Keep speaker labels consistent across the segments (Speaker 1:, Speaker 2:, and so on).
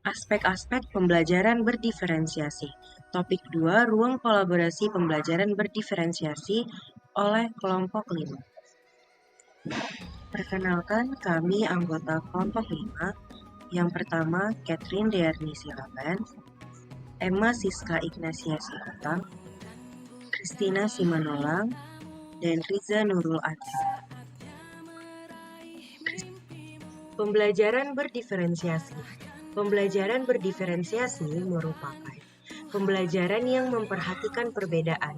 Speaker 1: Aspek-aspek pembelajaran berdiferensiasi. Topik 2, ruang kolaborasi pembelajaran berdiferensiasi oleh kelompok 5. Perkenalkan, kami anggota kelompok 5. Yang pertama, Catherine Dearni Silaban, Emma Siska Ignasia Sikutang, Christina Simanolang, dan Riza Nurul Adil. Pembelajaran berdiferensiasi. Pembelajaran berdiferensiasi merupakan pembelajaran yang memperhatikan perbedaan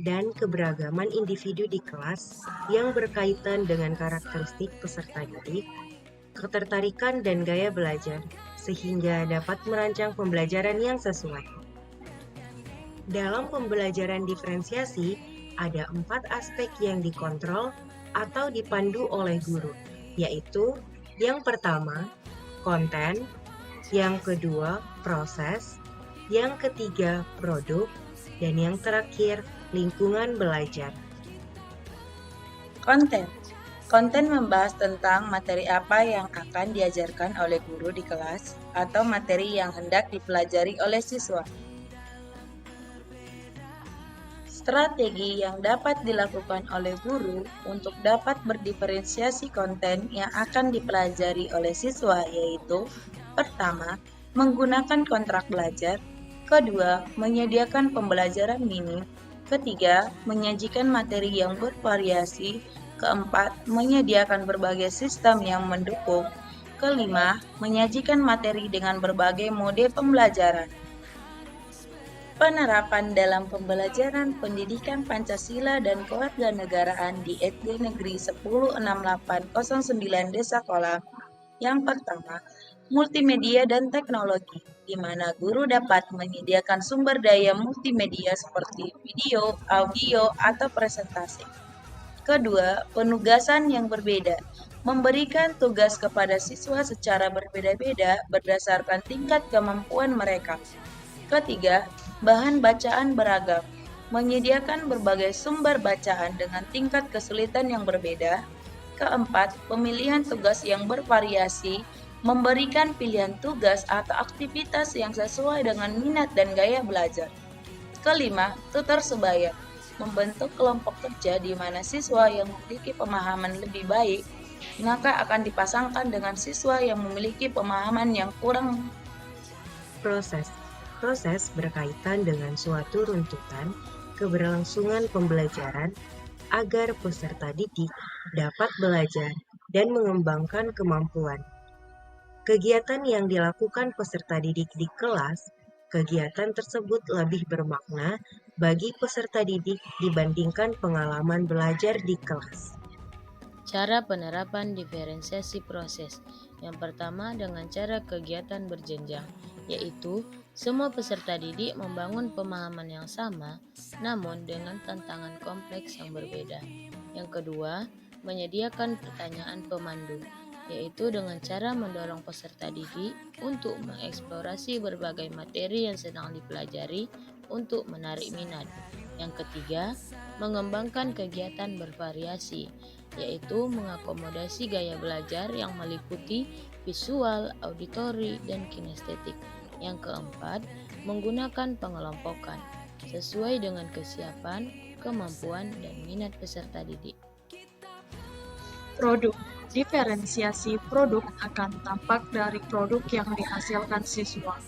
Speaker 1: dan keberagaman individu di kelas yang berkaitan dengan karakteristik peserta didik, ketertarikan dan gaya belajar, sehingga dapat merancang pembelajaran yang sesuai. Dalam pembelajaran diferensiasi, ada 4 aspek yang dikontrol atau dipandu oleh guru, yaitu yang pertama, konten, yang kedua, proses, yang ketiga, produk, dan yang terakhir, lingkungan belajar.
Speaker 2: Konten. Konten membahas tentang materi apa yang akan diajarkan oleh guru di kelas atau materi yang hendak dipelajari oleh siswa. Strategi yang dapat dilakukan oleh guru untuk dapat berdiferensiasi konten yang akan dipelajari oleh siswa yaitu: pertama, menggunakan kontrak belajar, kedua, menyediakan pembelajaran minim, ketiga, menyajikan materi yang bervariasi, keempat, menyediakan berbagai sistem yang mendukung, kelima, menyajikan materi dengan berbagai mode pembelajaran. Penerapan dalam pembelajaran pendidikan Pancasila dan Kewarganegaraan di SD Negeri 106809 Desa Kolam. Yang pertama, multimedia dan teknologi, di mana guru dapat menyediakan sumber daya multimedia seperti video, audio, atau presentasi. Kedua, penugasan yang berbeda, memberikan tugas kepada siswa secara berbeda-beda berdasarkan tingkat kemampuan mereka. Ketiga, bahan bacaan beragam, menyediakan berbagai sumber bacaan dengan tingkat kesulitan yang berbeda. Keempat, pemilihan tugas yang bervariasi, memberikan pilihan tugas atau aktivitas yang sesuai dengan minat dan gaya belajar. Kelima, tutor sebaya, membentuk kelompok kerja di mana siswa yang memiliki pemahaman lebih baik maka akan dipasangkan dengan siswa yang memiliki pemahaman yang kurang.
Speaker 1: Proses. Proses berkaitan dengan suatu runtutan keberlangsungan pembelajaran agar peserta didik dapat belajar dan mengembangkan kemampuan. Kegiatan yang dilakukan peserta didik di kelas, kegiatan tersebut lebih bermakna bagi peserta didik dibandingkan pengalaman belajar di kelas.
Speaker 3: Cara penerapan diferensiasi proses. Yang pertama dengan cara kegiatan berjenjang, yaitu semua peserta didik membangun pemahaman yang sama, namun dengan tantangan kompleks yang berbeda. Yang kedua, menyediakan pertanyaan pemandu, yaitu dengan cara mendorong peserta didik untuk mengeksplorasi berbagai materi yang sedang dipelajari untuk menarik minat. Yang ketiga, mengembangkan kegiatan bervariasi, yaitu mengakomodasi gaya belajar yang meliputi visual, auditori, dan kinestetik. Yang keempat, menggunakan pengelompokan sesuai dengan kesiapan, kemampuan, dan minat peserta didik.
Speaker 4: Produk. Diferensiasi produk akan tampak dari produk yang dihasilkan siswa.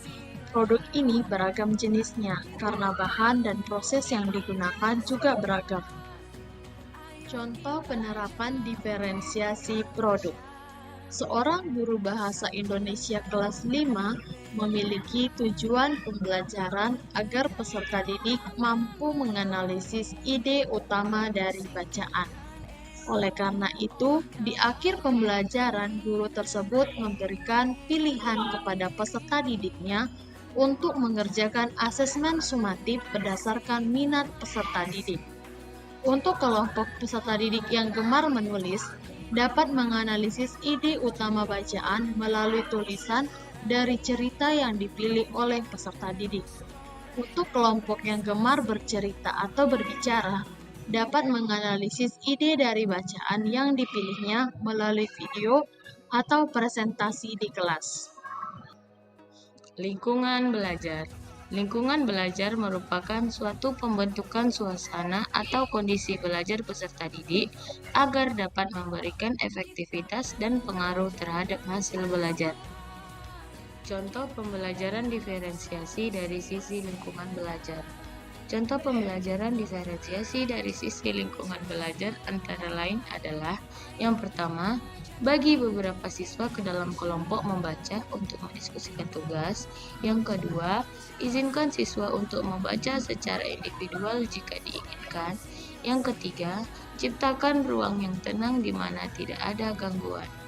Speaker 4: Produk ini beragam jenisnya karena bahan dan proses yang digunakan juga beragam. Contoh penerapan diferensiasi produk. Seorang guru bahasa Indonesia kelas 5 memiliki tujuan pembelajaran agar peserta didik mampu menganalisis ide utama dari bacaan. Oleh karena itu, di akhir pembelajaran, guru tersebut memberikan pilihan kepada peserta didiknya untuk mengerjakan asesmen sumatif berdasarkan minat peserta didik. Untuk kelompok peserta didik yang gemar menulis, dapat menganalisis ide utama bacaan melalui tulisan dari cerita yang dipilih oleh peserta didik. Untuk kelompok yang gemar bercerita atau berbicara, dapat menganalisis ide dari bacaan yang dipilihnya melalui video atau presentasi di kelas.
Speaker 3: Lingkungan belajar. Lingkungan belajar merupakan suatu pembentukan suasana atau kondisi belajar peserta didik agar dapat memberikan efektivitas dan pengaruh terhadap hasil belajar. Contoh pembelajaran diferensiasi dari sisi lingkungan belajar. Contoh pembelajaran diferensiasi dari sisi lingkungan belajar antara lain adalah: yang pertama, bagi beberapa siswa ke dalam kelompok membaca untuk mendiskusikan tugas. Yang kedua, izinkan siswa untuk membaca secara individual jika diinginkan. Yang ketiga, ciptakan ruang yang tenang di mana tidak ada gangguan.